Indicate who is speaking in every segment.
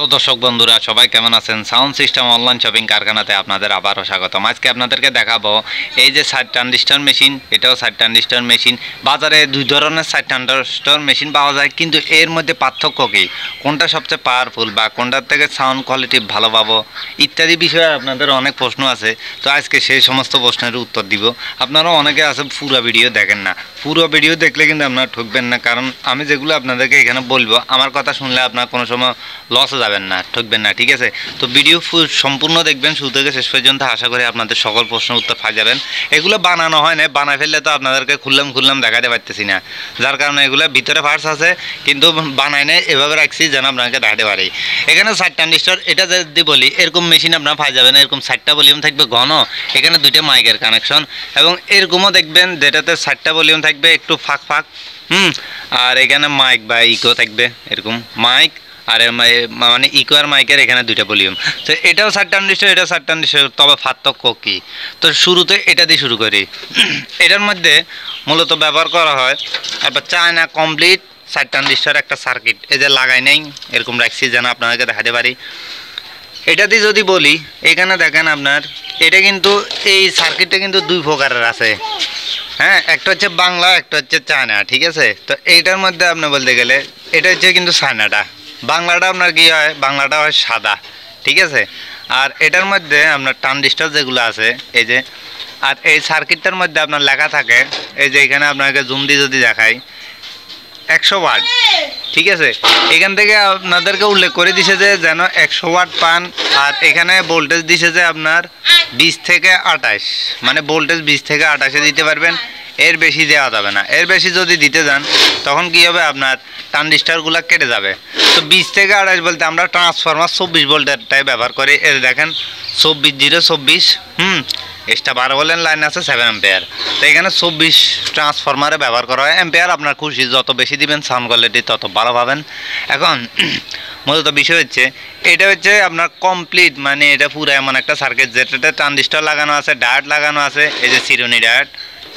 Speaker 1: তো দর্শক বন্ধুরা সবাই কেমন আছেন? সাউন্ড সিস্টেম অনলাইন শপিং কারখানাতে আপনাদের আবারও স্বাগতম। আজকে আপনাদেরকে দেখাবো এই যে সাইড ট্রানজিস্টর মেশিন, এটাও সাইড ট্রানজিস্টর মেশিন। বাজারে দুই ধরনের সাইড ট্রানজিস্টর মেশিন পাওয়া যায়, কিন্তু এর মধ্যে পার্থক্য কী, কোনটা সবচেয়ে পাওয়ারফুল বা কোনটার থেকে সাউন্ড কোয়ালিটি ভালো পাবো ইত্যাদি বিষয়ে আপনাদের অনেক প্রশ্ন আছে। তো আজকে সেই সমস্ত প্রশ্নের উত্তর দিব। আপনারাও অনেকে আছে পুরো ভিডিও দেখেন না, পুরো ভিডিও দেখলে কিন্তু আপনারা ঠকবেন না, কারণ আমি যেগুলো আপনাদেরকে এখানে বলবো আমার কথা শুনলে আপনার কোনো সময় লস যাবেন না, ঠকবেন না, ঠিক আছে? তো ভিডিও সম্পূর্ণ দেখবেন শুরু থেকে শেষ পর্যন্ত, আশা করি আপনাদের সকল প্রশ্নের উত্তর পাই যাবেন। এগুলো বানানো হয় না, বানায় ফেললে তো আপনাদেরকে খুললাম দেখাতে পারতেছি না, যার কারণে এগুলো ভিতরে পার্টস আছে কিন্তু বানায় নেই, এভাবে রাখছি যেন আপনাকে দেখাতে পারি। এখানে সাইড ট্রানজিস্টর, এটা যদি বলি এরকম মেশিন আপনারা পাই যাবেন, এরকম সাইডটা ভলিউম থাকবে ঘন, এখানে দুইটা মাইকের কানেকশন, এবং এরকমও দেখবেন যেটাতে সাইডটা ভলিউম থাকবে একটু ফাঁক ফাঁক, আর এখানে মাইক বা ইকো থাকবে, এরকম মাইক আর মানে ইকো আর মাইকের এখানে দুইটা ভলিউম। তো এটাও সাইড ট্রানজিস্টর, এটাও সাইড ট্রানজিস্টর, তবে পার্থক্য কী? তো শুরুতে এটা দিয়ে শুরু করি। এটার মধ্যে মূলত ব্যবহার করা হয় তারপর চায়না কমপ্লিট সাইড ট্রানজিস্টর একটা সার্কিট, এই যে লাগাই নেই এরকম রাখছি যেন আপনাদেরকে দেখাতে পারি। এটা দিয়ে যদি বলি, এখানে দেখেন আপনার এটা কিন্তু এই সার্কিটটা কিন্তু দুই প্রকারের আছে, হ্যাঁ, একটা হচ্ছে বাংলা, একটা হচ্ছে চায়না, ঠিক আছে? তো এইটার মধ্যে আপনি বলতে গেলে এটা হচ্ছে কিন্তু চায়নাটা, বাংলাটা আপনার কী হয়, বাংলাটা হয় সাদা, ঠিক আছে? আর এটার মধ্যে আপনার ট্রানজিস্টর যেগুলো আছে এই যে, আর এই সার্কিটটার মধ্যে আপনার লেখা থাকে, এই যে এখানে আপনাকে জুম দিয়ে যদি দেখাই 100 ওয়াট, ঠিক আছে? এখান থেকে আপনাদেরকে উল্লেখ করে দিছে যে যেন 100 ওয়াট পান, আর এখানে ভোল্টেজ দিছে যে আপনার 20 থেকে 28, মানে ভোল্টেজ 20 থেকে 28-এ দিতে পারবেন, এর বেশি দেওয়া যাবে না। এর বেশি যদি দিতে যান তখন কি হবে, আপনার ট্রানজিস্টরগুলো কেটে যাবে। তো 20 থেকে 28 বলতে আমরা ট্রান্সফরমার 24 ভোল্টেরটাই ব্যবহার করি, এর দেখেন 24 এক্সট্রা 12 ভোল্টের লাইন আছে 7 অ্যাম্পিয়ার। তো এখানে 24 ট্রান্সফরমারে ব্যবহার করা হয়। অ্যাম্পিয়ার আপনার খুশি, যত বেশি দিবেন সাউন্ড কোয়ালিটি তত ভালো পাবেন। এখন মূলত বিষয় হচ্ছে এটা হচ্ছে আপনার কমপ্লিট, মানে এটা পুরো এমন একটা সার্কিট যেটাতে ট্রানজিস্টর লাগানো আছে, ডায়োড লাগানো আছে, এই যে চিরুনি ডায়োড,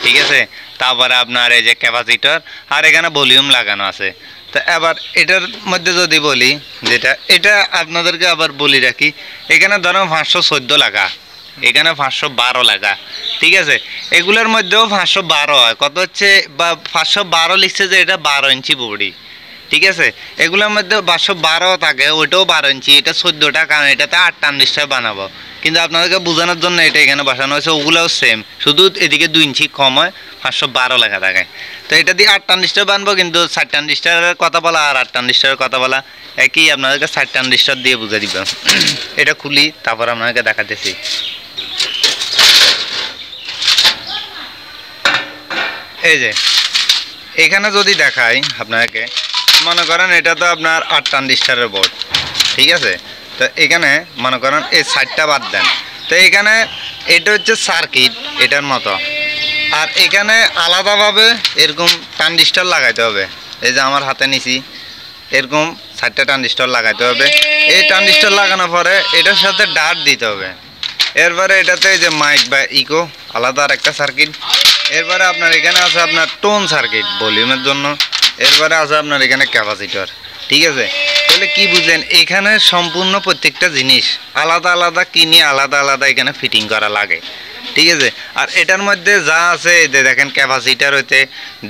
Speaker 1: ঠিক আছে? তারপরে আপনার এই যে ক্যাপাসিটর, আর এখানে ভলিউম লাগানো আছে। তো এবার এটার মধ্যে যদি বলি, যেটা এটা আপনাদেরকে আবার বলি রাখি, এখানে ধরুন 514 লাগা, এখানে 512 লাগা, ঠিক আছে? এগুলোর মধ্যেও 512 হয়, কত হচ্ছে বা 512 লিখছে যে এটা 12 ইঞ্চি বডি, ঠিক আছে? এগুলোর মধ্যে 512 থাকে, ওইটাও 12 ইঞ্চি, এটা 14টা, কারণ এটাতে 8 ট্রানজিস্টর বানাবো, কিন্তু আপনাদেরকে বোঝানোর জন্য এটা এখানে বসানো হয়েছে। ওগুলোও সেম, শুধু এদিকে 2 ইঞ্চি কম হয়, 512 লেখা থাকে। তো এটা দিয়ে 8 ট্রানজিস্টর বানবো, কিন্তু 60 ট্রানজিস্টরের কথা বলা আর 8 ট্রানজিস্টরের কথা বলা একই, আপনাদেরকে 60 ট্রানজিস্টর দিয়ে বুঝে দিব। এটা খুলি তারপর আপনাদেরকে দেখাতেছি। এই যে এখানে যদি দেখাই আপনাকে, মনে করেন এটা তো আপনার 8 ট্রানজিস্টরের বোর্ড, ঠিক আছে? তো এখানে মনে করেন এই সাইডটা বাদ দেন, তো এখানে এটা হচ্ছে সার্কিট এটার মতো, আর এখানে আলাদাভাবে এরকম ট্রানজিস্টর লাগাইতে হবে। এই যে আমার হাতে নিছি, এরকম 60টা ট্রানজিস্টর লাগাইতে হবে। এই ট্রানজিস্টর লাগানোর পরে এটার সাথে ডার্ট দিতে হবে। এরপরে এটাতে এই যে মাইক বা ইকো আলাদা আর একটা সার্কিট। এরপরে আপনার এখানে আছে আপনার টোন সার্কিট ভলিউমের জন্য। এরপরে আছে আপনার এখানে ক্যাপাসিটর, ঠিক আছে? তাহলে কি বুঝলেন, এখানে সম্পূর্ণ প্রত্যেকটা জিনিস আলাদা আলাদা কিনে আলাদা আলাদা এখানে ফিটিং করা লাগে, ঠিক আছে? আর এটার মধ্যে যা আছে এই যে দেখেন, ক্যাপাসিটর হইতে,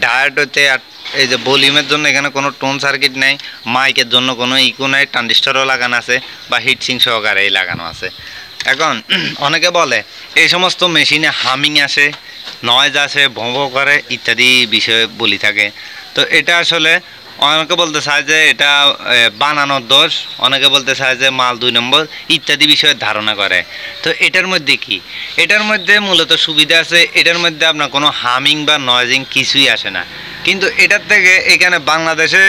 Speaker 1: ডায়োড হইতে, আর এই যে ভলিউমের জন্য এখানে কোনো টোন সার্কিট নেই, মাইকের জন্য কোনো ইকো নাই, ট্রানজিস্টরও লাগানো আছে বা হিটসিং সহকারেই লাগানো আছে। এখন অনেকে বলে এই সমস্ত মেশিনে হামিং আসে, নয়েজ আসে, ভঁ ভঁ করে ইত্যাদি বিষয়ে বলি থাকে। তো এটা আসলে অনেকে বলতে চায় যে এটা বানানোর দোষ, অনেকে বলতে চায় যে মাল 2 নম্বর ইত্যাদি বিষয়ে ধারণা করে। তো এটার মধ্যে কি, এটার মধ্যে মূলত সুবিধা আছে, এটার মধ্যে আপনার কোনো হামিং বা নয়েজিং কিছুই আসে না। কিন্তু এটার থেকে এখানে বাংলাদেশে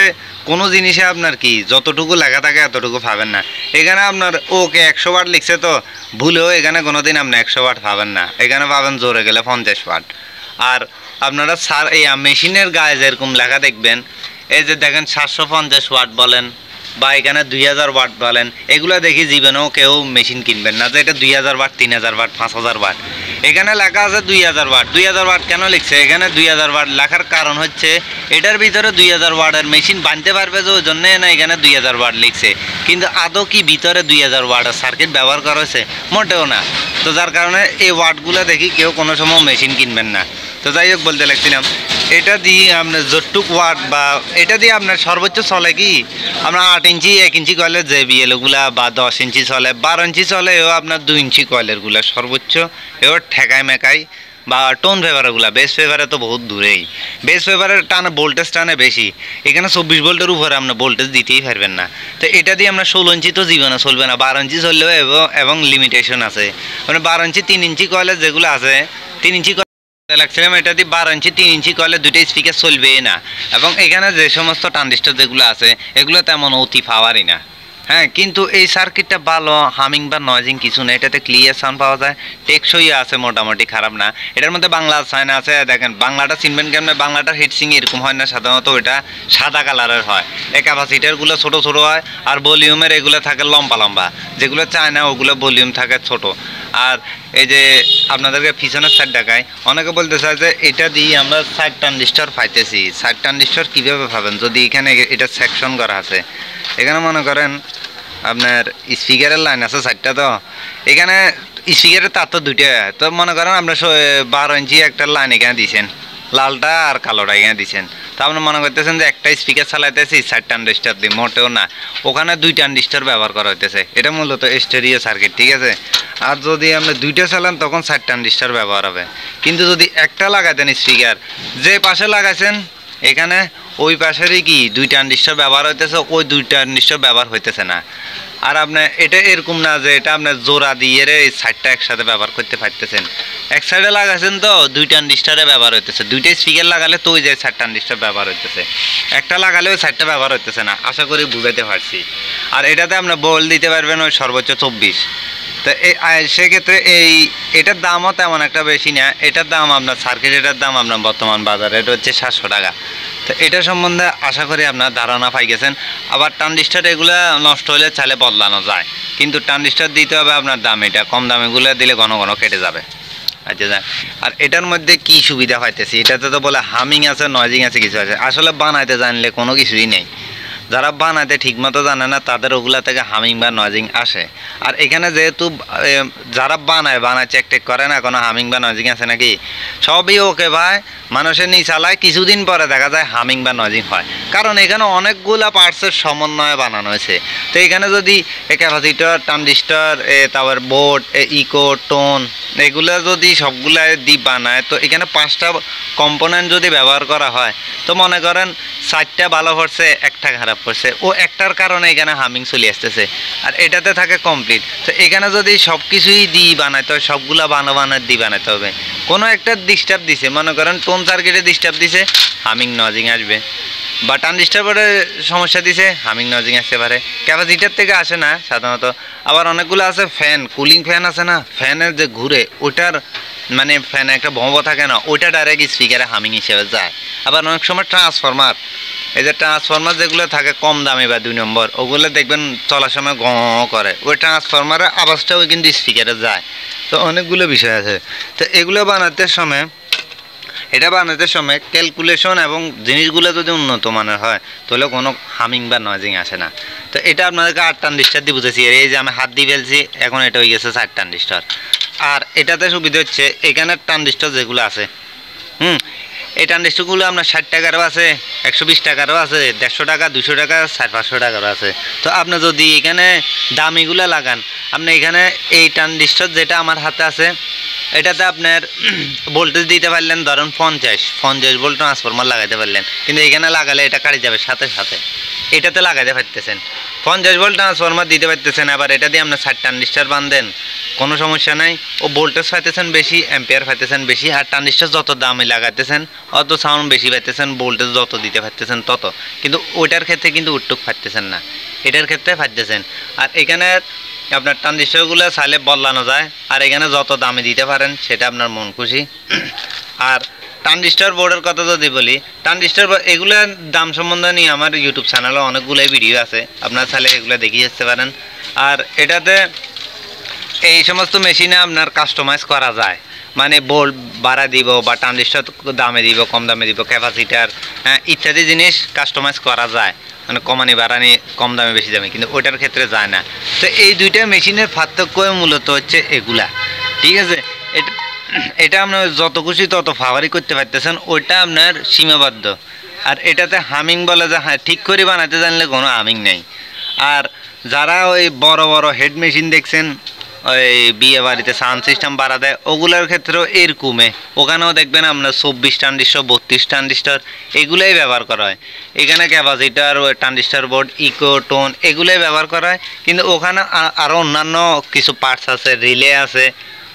Speaker 1: কোনো জিনিসে আপনার কি যতটুকু লেখা থাকে এতটুকু পাবেন না। এখানে আপনার ওকে 100 ওয়াট লিখছে, তো ভুলেও এখানে কোনো দিন আপনি 100 ওয়াট পাবেন না, এখানে পাবেন জোরে গেলে 50 ওয়াট। আর আপনারা এই মেশিনের গায়ে যেরকম লেখা দেখবেন, এই যে দেখেন 750 ওয়াট বলেন বা এখানে 2000 ওয়াট বলেন, এগুলো দেখি জীবনেও কেউ মেশিন কিনবেন না যে এটা 2000 ওয়াট, 3000 ওয়াট, 5000 ওয়াট। এখানে লেখা আছে 2000 ওয়াট। 2000 ওয়াট কেন লিখছে এখানে? 2000 ওয়াট লেখার কারণ হচ্ছে এটার ভিতরে 2000 ওয়াটের মেশিন বানতে পারবে, যে ওই জন্য না এখানে 2000 ওয়াট লিখছে। কিন্তু আদৌ কি ভিতরে 2000 ওয়াটের সার্কিট ব্যবহার করা হয়েছে? মোটেও না। তো যার কারণে এই ওয়াটগুলো দেখি কেউ কোনো সময় মেশিন কিনবেন না। তো যাই হোক, বলতে লাগছিলাম এটা দিয়ে আপনার যতটুক ওয়াট বা এটা দিয়ে আপনার সর্বোচ্চ চলে কি আমরা 8 ইঞ্চি 1 ইঞ্চি কয়েলের যে বিএলগুলা, বা 10 ইঞ্চি চলে, 12 ইঞ্চি চলে, এও আপনার 2 ইঞ্চি কয়েলেরগুলা সর্বোচ্চ এও ঠেকায় মেকায়, বা টোন ফেভারগুলা। বেস ফেভারে তো বহুত দূরেই, বেস ফেভারের টানে ভোল্টেজ টানে বেশি। এখানে 24 ভোল্টের উপরে আপনার ভোল্টেজ দিতেই পারবেন না। তো এটা দিয়ে আমরা 16 ইঞ্চি তো জীবনে চলবে না, 12 ইঞ্চি চললেও এবং লিমিটেশন আছে। মানে 12 ইঞ্চি 3 ইঞ্চি কয়েলের যেগুলো আছে, 3 ইঞ্চি লাগছিলাম এটা দিয়ে 12 ইঞ্চি 3 ইঞ্চি কয়েলে দুইটা স্পিকার চলবে না। এবং এখানে যে সমস্ত ট্রানজিস্টর যেগুলো আছে এগুলো তেমন অতি পাওয়ারই না। হ্যাঁ, কিন্তু এই সার্কিটটা ভালো, হামিং বা নয়েজিং কিছু নেই, এটাতে ক্লিয়ার সাউন্ড পাওয়া যায়, টেকসই আছে, মোটামুটি খারাপ না। এটার মধ্যে বাংলা চায়না আছে, দেখেন বাংলাটা চিনবেন কেমন? বাংলাটা হিটসিং এরকম হয় না, সাধারণত ওইটা সাদা কালারের হয়। এই ক্যাপাসিটারগুলো ছোটো ছোটো হয়, আর ভলিউমের এগুলো থাকে লম্বা লম্বা, যেগুলো চায়না ওগুলো ভলিউম থাকে ছোট। আর এই যে আপনাদেরকে পিছনের সাইড দেখায়, অনেকে বলতে চায় যে এটা দিয়ে আমরা সাইড ট্রানজিস্টর পাইতেছি। সাইড ট্রানজিস্টর কীভাবে পাবেন? যদি এখানে এটা সেকশন করা আছে, এখানে মনে করেন আপনার স্পিকারের লাইন আছে 4টা, তো এখানে স্পিকারের তার তো 2টা। তো মনে করেন আপনার 12 ইঞ্চি একটা লাইন এখানে দিয়েছেন, লালটা আর কালোটা এখানে দিয়েছেন। তো আপনি মনে করতেছেন যে একটা স্পিকার চালাইতেছি 4 ট্রানজিস্টর দিয়ে, মোটেও না। ওখানে 2 ট্রানজিস্টর ব্যবহার করা হইতেছে। এটা মূলত স্টেরিও সার্কিট, ঠিক আছে? আর যদি আপনি 2টা চালান তখন 4 ট্রানজিস্টর ব্যবহার হবে। কিন্তু যদি একটা লাগাতেন স্পিকার, যে পাশে লাগাইছেন এখানে ওই পাশেরই কি 2 ট্রানজিস্টর ব্যবহার হইতেছে, ওই 2 ট্রানজিস্টর ব্যবহার হইতেছে না। আর আপনার এটা এরকম না যে এটা আপনার জোড়া দিয়ে এই সাইডটা একসাথে ব্যবহার করতে পারতেছেন। এক সাইডে লাগাচ্ছেন তো 2 ট্রানজিস্টরে ব্যবহার হইতেছে, 2টা স্পিকার লাগালে তো ওই যে 4 ট্রানজিস্টর ব্যবহার হইতেছে, একটা লাগালে ওই 4টা ব্যবহার হইতেছে না। আশা করি বুঝাতে পারছি। আর এটাতে আপনার বল দিতে পারবেন ওই সর্বোচ্চ 24। তো সেক্ষেত্রে এটার দামও তেমন একটা বেশি না। এটার দাম আপনার সার্কিট, এটার দাম আপনার বর্তমান বাজারে এটা হচ্ছে 700 টাকা। তো এটা সম্বন্ধে আশা করি আপনার ধারণা পাই গেছেন। আবার ট্রানজিস্টর এগুলো নষ্ট হলে চাইলে বদলানো যায়, কিন্তু ট্রানজিস্টর দিতে হবে আপনার দাম, এটা কম দামিগুলো দিলে ঘন ঘন কেটে যাবে। আচ্ছা, আর এটার মধ্যে কি সুবিধা পাইতেছি? এটাতে তো বলে হামিং আছে, নয়েজিং আছে, কিছু আছে। আসলে বানাইতে জানলে কোনো কিছুই নেই। যারা বানাইতে ঠিকমতো জানে না তাদের ওগুলা থেকে হামিং বা নয়েজিং আসে। আর এখানে যেহেতু যারা বানায় চেক টেক করে না কোনো হামিং বা নয়েজিং আছে নাকি, সবই ওকে ভাই, মানুষের নিয়ে চালায়, কিছুদিন পরে দেখা যায় হামিং বা নয়েজিং হয়। কারণ এখানে অনেকগুলা পার্টসের সমন্বয়ে বানানো হয়েছে। তো এখানে যদি ক্যাপাসিটর, ট্রানজিস্টর, তারপর বোর্ড, ইকো, টোন, এগুলো যদি সবগুলা দিয়ে বানায়, তো এখানে 5টা কম্পোনেন্ট যদি ব্যবহার করা হয়, তো মনে করেন 4টা ভালো পড়ছে, একটা খারাপ পড়ছে, ও একটার কারণে এখানে হামিং চলে আসতেছে। আর এটাতে থাকে কমপ্লিট। তো এখানে যদি সব কিছুই দিয়ে বানাইতে হয়, সবগুলা বানার দিয়ে বানাতে হবে। কোনো একটা ডিস্টার্ব দিছে, মনে করেন টোন সার্কিটে ডিস্টার্ব দিছে, হামিং নয়েজিং আসবে। বা ট্রানজিস্টর বোর্ডে সমস্যা দিছে, হামিং নয়েজিং আসতে পারে। ক্যাপাসিটার থেকে আসে না সাধারণত। আবার অনেকগুলো আছে ফ্যান, কুলিং ফ্যান আছে না, ফ্যানের যে ঘুরে ওটার মানে ফ্যানে একটা ভম্ব থাকে না, ওইটা ডাইরেক্ট স্পিকারে হামিং হিসেবে যায়। আবার অনেক সময় ট্রান্সফরমার, এই যে ট্রান্সফরমার যেগুলো থাকে কম দামি বা 2 নম্বর, ওগুলো দেখবেন চলার সময় গ করে, ওই ট্রান্সফরমারের আওয়াজটাও কিন্তু স্পিকারে যায়। তো অনেকগুলো বিষয় আছে। তো এগুলো বানাতে সময় ক্যালকুলেশন এবং জিনিসগুলো যদি উন্নত মানের হয় তাহলে কোনো হামিং বা নয়েজিং আসে না। তো এটা আপনাদেরকে 8 ট্রানজিস্টর দিয়ে বুঝেছি। এই যে আমি হাত দিয়ে ফেলছি, এখন এটা হয়ে গেছে 4 ট্রানজিস্টর। আর এটাতে সুবিধা হচ্ছে এখানে ট্রানজিস্টর যেগুলো আছে, এই ট্রানজিস্টরগুলো আপনার 60 টাকারও আছে, 120 টাকারও আছে, 150 টাকা, 200 টাকা, 550 টাকারও আছে। তো আপনি যদি এখানে দামিগুলো লাগান, আপনি এখানে এই ট্রানজিস্টর যেটা আমার হাতে আছে এটাতে আপনার ভোল্টেজ দিতে পারলেন ধরুন 50 ভোল্ট ট্রান্সফরমার লাগাইতে পারলেন, কিন্তু এখানে লাগালে এটা কাটি যাবে সাথে সাথে। এটাতে লাগাইতে পারতেছেন 50 ভোল্ট ট্রান্সফরমার দিতে পারতেছেন। আবার এটা দিয়ে আপনার 4 ট্রানজিস্টর বাঁধেন, কোনো সমস্যা নাই। ও ভোল্টেজ পাইতেছেন বেশি, অ্যাম্পিয়ার পাইতেছেন বেশি। আর ট্রানজিস্টর যত দামি লাগাইতেছেন অত সাউন্ড বেশি পাইতেছেন, ভোল্টেজ যত দিতে পারতেছেন তত। কিন্তু ওইটার ক্ষেত্রে কিন্তু উট্টুক পাইতেছেন না, এটার ক্ষেত্রে পাইতেছেন। আর এখানে আপনার ট্রানজিস্টরগুলো চাইলে বদলানো যায়। আর এখানে যত দামে দিতে পারেন সেটা আপনার মন খুশি। আর ট্রানজিস্টর বোর্ডের কথা যদি বলি, ট্রানজিস্টর এগুলোর দাম সম্বন্ধে নিয়ে আমার ইউটিউব চ্যানেলে অনেকগুলোই ভিডিও আছে, আপনারা চাইলে এগুলো দেখিয়ে আসতে পারেন। আর এটাতে এই সমস্ত মেশিনে আপনার কাস্টমাইজ করা যায়। মানে ভোল্ট বাড়া দিব বা ট্রানজিস্টর দামে দিব, কম দামে দিব, ক্যাপাসিটার ইত্যাদি জিনিস কাস্টমাইজ করা যায়, মানে কমানি বাড়ানি, কম দামে বেশি দামে, কিন্তু ওইটার ক্ষেত্রে যায় না। তো এই দুইটা মেশিনের পার্থক্য মূলত হচ্ছে এগুলা, ঠিক আছে। এটা আপনার যত খুশি তত ফাওয়ারি করতে পারতেছেন, ওইটা আপনার সীমাবদ্ধ। আর এটাতে হামিং বলে যে হ্যাঁ ঠিক করে বানাতে জানলে কোনো হামিং নেই। আর যারা ওই বড় বড় হেড মেশিন দেখছেন, ওই বিয়ে বাড়িতে সাউন্ড সিস্টেম বাড়া দেয়, ওগুলোর ক্ষেত্রেও এরকমে ওখানেও দেখবেন আপনার 24 ট্রানজিস্টর, 32 ট্রানজিস্টর এগুলোই ব্যবহার করা হয়। এখানে capacitor, transistor board, echo, tone এগুলোই ব্যবহার করা হয়। কিন্তু ওখানে আরও অন্যান্য কিছু পার্টস আছে, রিলে আছে,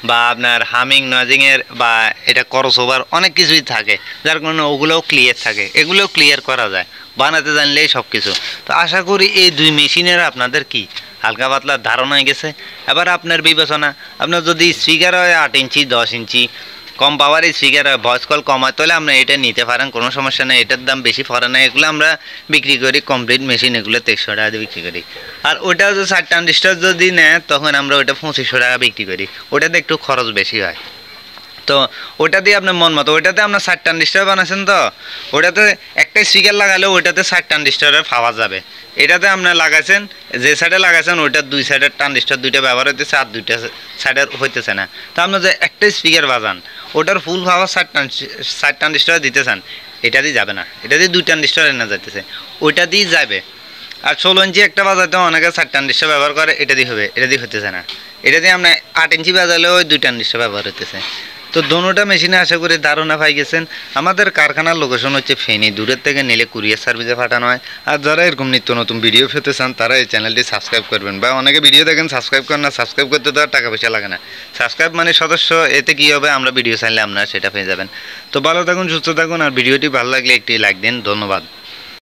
Speaker 1: বা আপনার হামিং নয়েজিংয়ের বা এটা ক্রস ওভার অনেক কিছুই থাকে, যার কারণে ওগুলোও ক্লিয়ার থাকে, এগুলোও ক্লিয়ার করা যায় বানাতে জানলেই সব কিছু। তো আশা করি এই দুই মেশিনের আপনাদের কি হালকা পাতলা ধারণা হয়ে গেছে। এবার আপনার বিবেচনা, আপনার যদি স্পিকার হয় 8 ইঞ্চি, 10 ইঞ্চি, কম পাওয়ারের স্পিকার হয়, ভয়েস কল কম হয়, তাহলে আপনি এটা নিতে পারেন, কোনো সমস্যা নেই। এটার দাম বেশি পড়ে না, এগুলো আমরা বিক্রি করি কমপ্লিট মেশিন, এগুলো 2300 টাকা দিয়ে বিক্রি করি। আর ওইটা যদি 4 ট্রানজিস্টর যদি নেয় তখন আমরা ওইটা 2500 টাকা বিক্রি করি, ওটাতে একটু খরচ বেশি হয়। তো ওটা দিয়ে আপনার মন মতো, ওইটাতে আপনার 4 ট্রানজিস্টর বানাচ্ছেন, তো ওটাতে একটা স্পিকার লাগালেও ওইটাতে 4 ট্রানজিস্টরের পাওয়া যাবে। এটাতে আপনার লাগাইছেন, যে সাইডে লাগাইছেন ওইটার 2 সাইডের ট্রানজিস্টর দুইটা ব্যবহার হইতেছে, আর 2টা সাইডের হইতেছে না। তো আপনার যে একটা স্পিকার বাজান, ওটার ফুল পাওয়ার 4 ট্রানজিস্টর দিতেছেন, এটা দিয়ে যাবে না, এটা দিয়ে 2 ট্রানজিস্টর এনে যাইতেছে, ওইটা দিয়ে যাবে। আর 16 ইঞ্চি একটা বাজাতে অনেকে 4 ট্রানজিস্টর ব্যবহার করে, এটা দিয়ে হবে, এটা দিয়ে হইতেছে না। এটা দিয়ে আপনার 8 ইঞ্চি বাজালেও ওই 2 ট্রানজিস্টর ব্যবহার হইতেছে। তো দোনোটা মেশিনে আশা করি ধারণা পাই গেছেন। আমাদের কারখানার লোকেশন হচ্ছে ফেনী, দূরের থেকে নিলে কুরিয়ার সার্ভিসে পাঠানো হয়। আর যারা এরকম নিত্য নতুন ভিডিও পেতে চান তারা এই চ্যানেলটি সাবস্ক্রাইব করবেন, বা অনেকে ভিডিও দেখেন সাবস্ক্রাইব করেন না, সাবস্ক্রাইব করতে তো আর টাকা পয়সা লাগে না, সাবস্ক্রাইব মানে সদস্য, এতে কী হবে আমরা ভিডিও চাইলে আপনারা সেটা পেয়ে যাবেন। তো ভালো থাকুন, সুস্থ থাকুন, আর ভিডিওটি ভালো লাগলে একটি লাইক দিন, ধন্যবাদ।